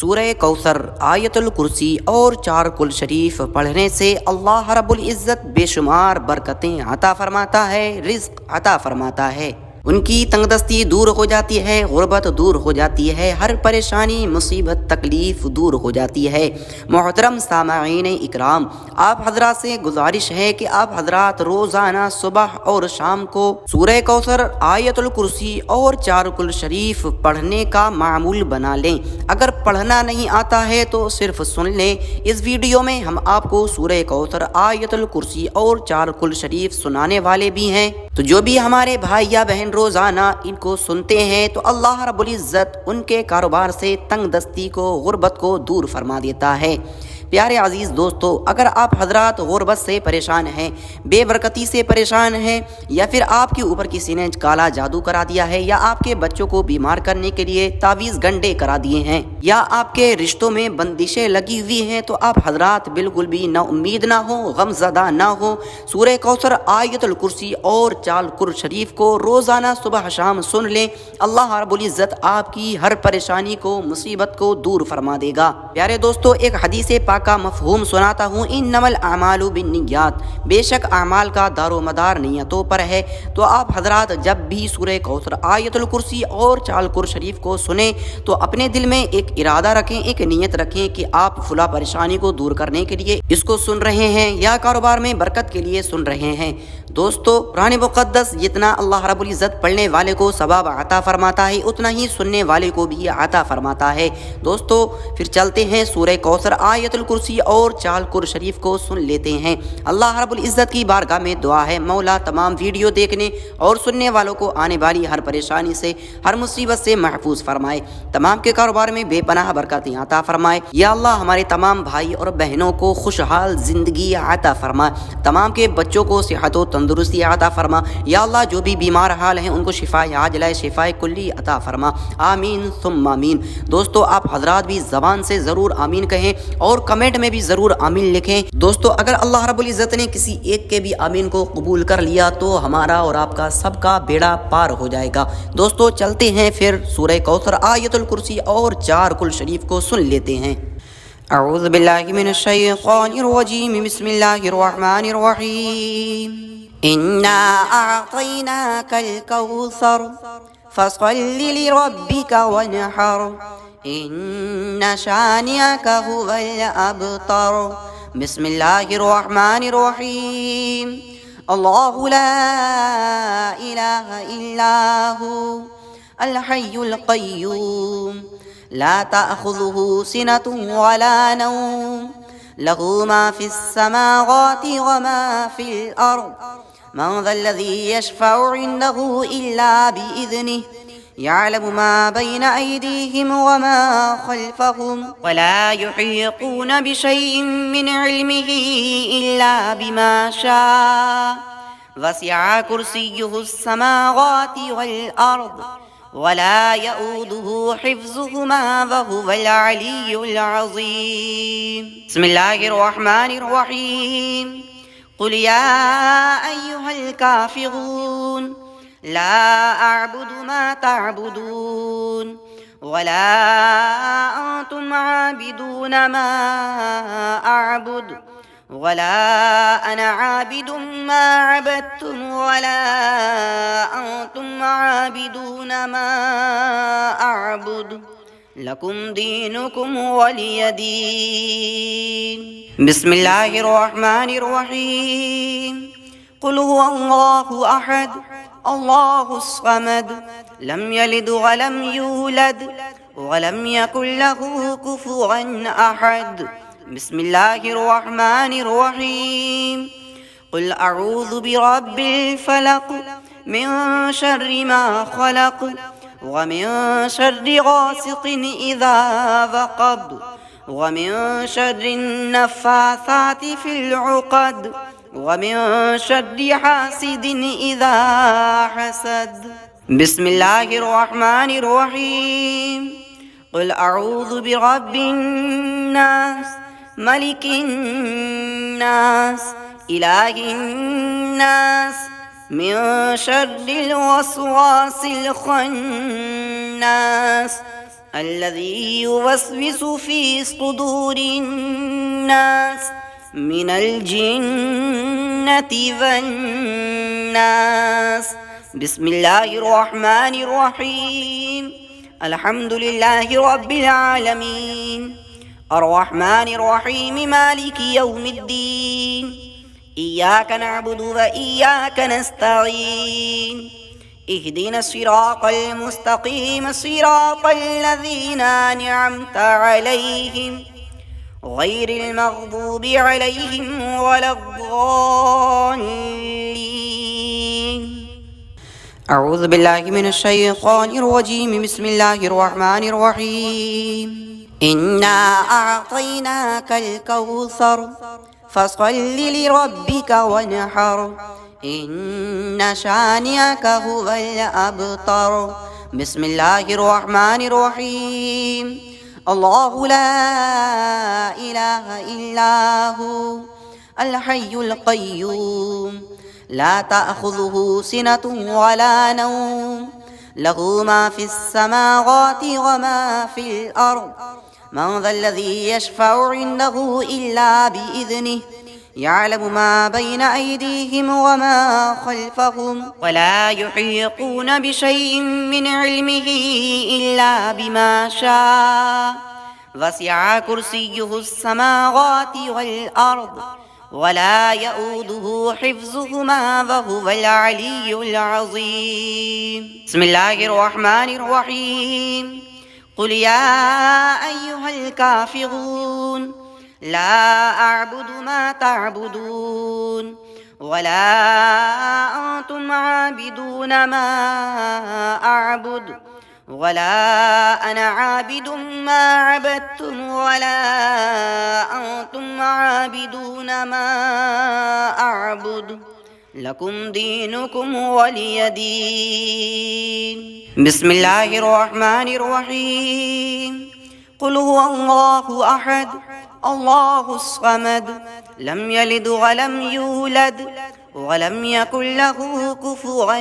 सूरह कौसर, आयतुल कुर्सी और 4 कुल शरीफ पढ़ने से अल्लाह रब्बुल इज़्ज़त बेशुमार बरकतें अता फरमाता है, रिज़्क़ अता फरमाता है। उनकी तंगदस्ती दूर हो जाती है, गुर्बत दूर हो जाती है, हर परेशानी मुसीबत तकलीफ़ दूर हो जाती है। मोहतरम सामाईन इकराम, आप हजरात से गुजारिश है कि आप हजरात रोज़ाना सुबह और शाम को सूरह कौसर, आयतुल कुर्सी और 4 कुल शरीफ पढ़ने का मामूल बना लें। अगर पढ़ना नहीं आता है तो सिर्फ सुन लें। इस वीडियो में हम आपको सूरह कौसर, आयतुल कुर्सी और 4 कुल शरीफ सुनाने वाले भी हैं। तो जो भी हमारे भाई या बहन रोज़ाना इनको सुनते हैं तो अल्लाह रब्बुल इज़्ज़त उनके कारोबार से तंगदस्ती को, गुर्बत को दूर फरमा देता है। प्यारे अजीज़ दोस्तों, अगर आप हजरात गुर्बत से परेशान हैं, बेबरकती से परेशान हैं, या फिर आपके ऊपर किसी ने काला जादू करा दिया है, या आपके बच्चों को बीमार करने के लिए तावीज़ गंडे करा दिए हैं, या आपके रिश्तों में बंदिशें लगी हुई हैं, तो आप हजरात बिल्कुल भी ना उम्मीद ना हो, गमज़दा ना हो। सूरह कौसर, आयतुल कुर्सी और 4 कुल शरीफ को रोज़ाना सुबह शाम सुन लें। अल्लाह रब्बुल इज़्ज़त आपकी हर परेशानी को, मुसीबत को दूर फरमा देगा। प्यारे दोस्तों, एक हदीस पाक का मफ़हूम सुनाता हूँ। इन्नमल आमालु बिन्नियात, बेशक अमाल का दारो मदार नियतों पर है। तो आप हजरात जब भी सूरह कौसर, आयतुल कुर्सी और 4 कुल शरीफ को सुने तो अपने दिल में एक इरादा रखें, एक नीयत रखें कि आप फुला परेशानी को दूर करने के लिए इसको सुन रहे हैं या कारोबार में बरकत के लिए सुन रहे हैं। दोस्तों, कुरान मुक़द्दस जितना अल्लाह रब्बुल इज़्ज़त पढ़ने वाले को सवाब अता फरमाता है, उतना ही सुनने वाले को भी अता फरमाता है। दोस्तों, फिर चलते हैं सूरह कौसर, आयतुल कुर्सी और 4 कुल शरीफ को सुन लेते हैं। अल्लाह रब्बुल इज़्ज़त की बारगाह में दुआ है, मौला तमाम वीडियो देखने और सुनने वालों को आने वाली हर परेशानी से, हर मुसीबत से महफूज फरमाए, तमाम के कारोबार में बेपनाह बरकतें अता फरमाए। या अल्लाह हमारे तमाम भाई और बहनों को खुशहाल ज़िंदगी अता फरमा, तमाम के बच्चों को सेहत व तंदुरुस्ती अता फरमा। या अल्लाह जो भी बीमार हाल हैं उनको शिफाए आजिलाए, शिफाए कुल्ली अता फरमा। आमीन सुम्मा आमीन। दोस्तों, आप हजरात भी ज़बान से ज़रूर आमीन कहें और कमेंट में भी ज़रूर आमीन लिखें। दोस्तों, अगर अल्लाह रब्बुल इज़्ज़त ने किसी एक के भी आमीन को कबूल कर लिया तो हमारा और आपका सबका बेड़ा पार हो जाएगा। दोस्तों, चलते हैं फिर सूरह कौसर, आयतुल कुर्सी और 4 कुल शरीफ को सुन लेते हैं। अऊज़ु बिल्लाहि मिनश शैतानिर रजीम, बिस्मिल्लाहिर रहमानिर रहीम। इन्ना अअतैनाकल कौसर फसल्लि लिरब्बिका वनहर इन्न शानिअका हुवल अबतर। बिस्मिल्लाहिर रहमानिर रहीम। अल्लाहु ला इलाहा इल्ला हु अल हय्युल क़य्यूम ला तअख़ुज़ुहु सिनतुन वला नौम लहू मा फ़िस समावाति व मा फ़िल अर्ज़ मन ज़ल्लज़ी यशफ़अु इंदहु इल्ला बिइज़निहि यअलमु मा बैन अयदीहिम व मा ख़ल्फ़हुम व ला युहीतून बिशैइन मिन इल्मिही इल्ला बिमा शाअ वसिअ कुर्सियुहुस समावाति वल अर्ज़ व ला यऊदुहु हिफ़्ज़ुहुमा व हुवल अलिय्युल अज़ीम। बिस्मिल्लाहिर रहमानिर रहीम। कुल या अय्युहल काफ़िरून ला अअबुदु मा तअबुदून वला अंतुम आबिदून मा अअबुदु वला अना आबिदुम मा अबदतुम वला अंतुम आबिदून मा अअबुदु लकुम दीनुकुम वलिय दीन। बिस्मिल्लाहिर रहमानिर रहीम। कुल हुवल्लाहु अहद अल्लाहुस समद लम यलिद व लम यूलद व लम यकुल लहू कुफुवन अहद। बिस्मिल्लाहिर रहमानिर रहीम। कुल अऊज़ु बिरब्बिल फलक मिन शर्रि मा खलक व मिन शर्रि गासिकिन इज़ा वक़ब व मिन शर्रि नफ़्फ़ासाति फ़िल उक़द व मिन शर्रि हासिदिन इज़ा हसद। बिस्मिल्लाहिर रहमानिर रहीम। कुल अऊज़ु बिरब्बिन नास मलिकिन नास इलाहिन नास मिन शर्रिल वस्वासिल खन्नास الذي يوسوس في صدور الناس من الجنة والناس. بسم الله الرحمن الرحيم. الحمد لله رب العالمين الرحمن الرحيم مالك يوم الدين. إياك نعبد وإياك نستعين. اهدنا الصراط المستقيم صراط الذين أنعمت عليهم غير المغضوب عليهم ولا الضالين. أعوذ بالله من الشيطان الرجيم. بسم الله الرحمن الرحيم. إنا أعطيناك الكوثر فصل لربك وانحر إن شانئك هو الأبتر. بسم الله الرحمن الرحيم. الله لا إله إلا هو الحي القيوم لا تأخذه سنة ولا نوم له ما في السماوات وما في الأرض. من ذا الذي يشفع عنده إلا بإذنه يعلم ما بين أيديهم وما خلفهم ولا يحيطون بشيء من علمه إلا بما شاء. وسع كرسيه السماوات والأرض ولا يؤوده حفظهما وهو العلي العظيم. بسم الله الرحمن الرحيم. قل يا أيها الكافرون لا أعبد ما تعبدون ولا أنتم عابدون ما أعبد ولا أنا عابد ما عبدتم ولا أنتم عابدون ما أعبد لكم دينكم ولي دين. بسم الله الرحمن الرحيم. قل هو الله أحد الله الصمد لم يلد ولم يولد ولم يكن له كفوا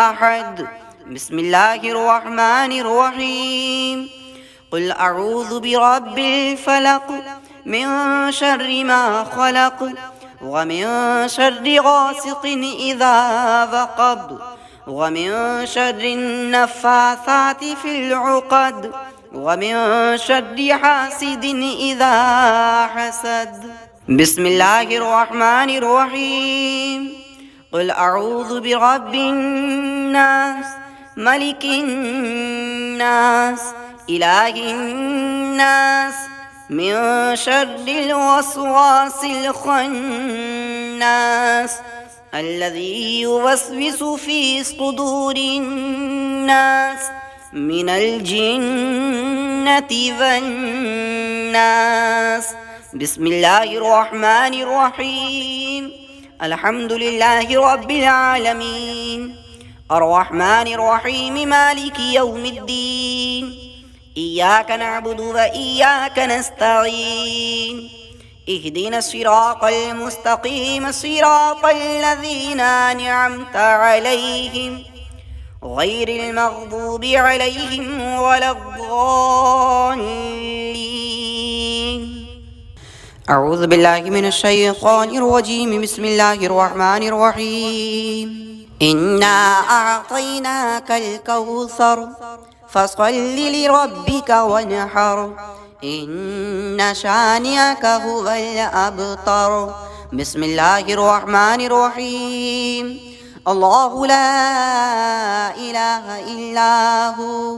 أحد. بسم الله الرحمن الرحيم. قل أعوذ برب الفلق من شر ما خلق ومن شر غاسق إذا وقب ومن شر النفاثات في العقد ومن شر حاسد إذا حسد. بسم الله الرحمن الرحيم. قل أعوذ برب الناس ملك الناس إله الناس من شر الوسواس الخناس الذي يوسوس في صدور الناس من الجنة والناس. بسم الله الرحمن الرحيم. الحمد لله رب العالمين الرحمن الرحيم مالك يوم الدين. إياك نعبد وإياك نستعين. اهدنا الصراط المستقيم صراط الذين أنعمت عليهم غير المغضوب عليهم ولا الضالين. أعوذ بالله من الشيطان الرجيم. بسم الله الرحمن الرحيم. إنا أعطيناك الكوثر فصل لربك وانحر إن شانئك هو الأبتر. بسم الله الرحمن الرحيم. الله لا إله إلا هو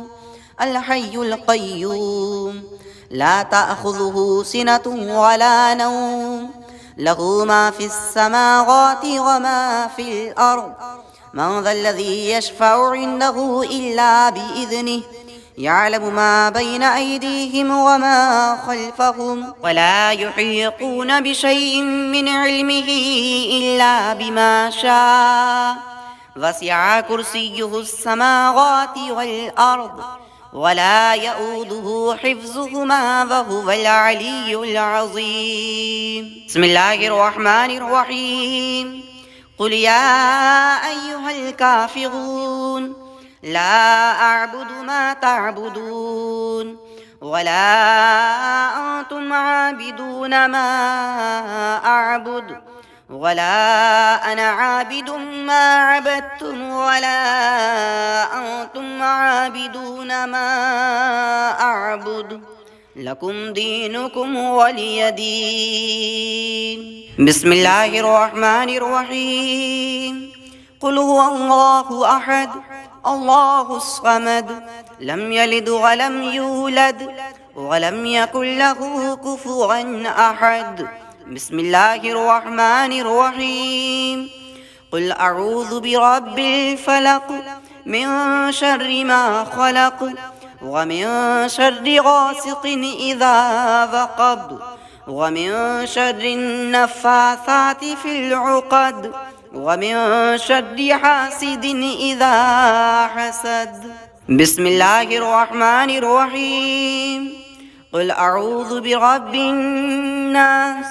الحي القيوم لا تأخذه سنة ولا نوم له ما في السماوات وما في الأرض. من ذا الذي يشفع عنده إلا بإذنه يعلم ما بين أيديهم وما خلفهم ولا يحيطون بشيء من علمه إلا بما شاء. وسع كرسيه السماوات والأرض ولا يؤوده حفظهما وهو العلي العظيم. بسم الله الرحمن الرحيم. قل يا أيها الكافرون لا أعبد ما تعبدون ولا أنتم عابدون ما أعبد ولا أنا عابد ما عبدتم ولا أنتم عابدون ما أعبد لكم دينكم ولي دين. بسم الله الرحمن الرحيم. قل هو الله أحد الله الصمد لم يلد ولم يولد ولم يكن له كفوا أحد. بسم الله الرحمن الرحيم. قل أعوذ برب الفلق من شر ما خلق ومن شر غاسق إذا وقب ومن شر النفاثات في العقد ومن شر حاسد إذا حسد. بسم الله الرحمن الرحيم. قل أعوذ برب الناس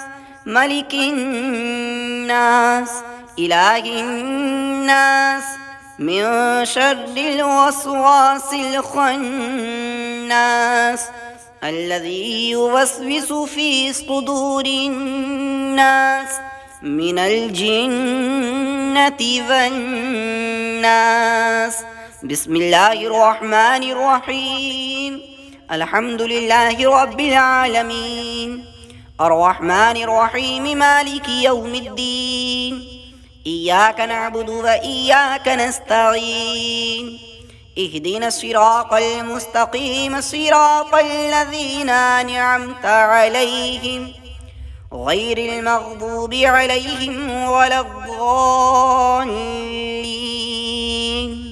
ملك الناس إله الناس من شر الوسواس الخناس الذي يوسوس في صدور الناس من الجنة والناس. بسم الله الرحمن الرحيم. الحمد لله رب العالمين الرحمن الرحيم مالك يوم الدين إياك نعبد وإياك نستعين اهدنا الصراط المستقيم صراط الذين أنعمت عليهم غير المغضوب عليهم ولا الضالين.